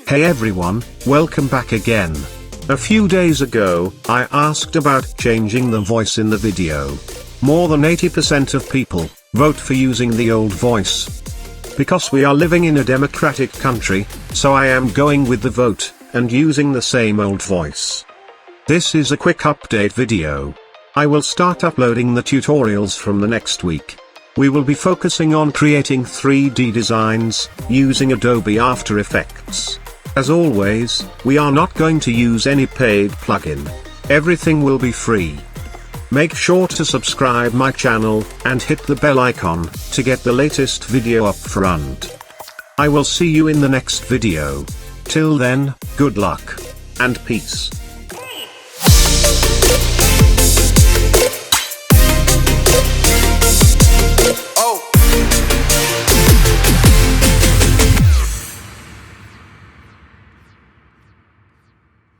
Hey everyone, welcome back again. A few days ago, I asked about changing the voice in the video. More than 80% of people vote for using the old voice. Because we are living in a democratic country, so I am going with the vote, and using the same old voice. This is a quick update video. I will start uploading the tutorials from the next week. We will be focusing on creating 3D designs, using Adobe After Effects. As always, we are not going to use any paid plugin. Everything will be free. Make sure to subscribe my channel, and hit the bell icon, to get the latest video up front. I will see you in the next video. Till then, good luck, and peace.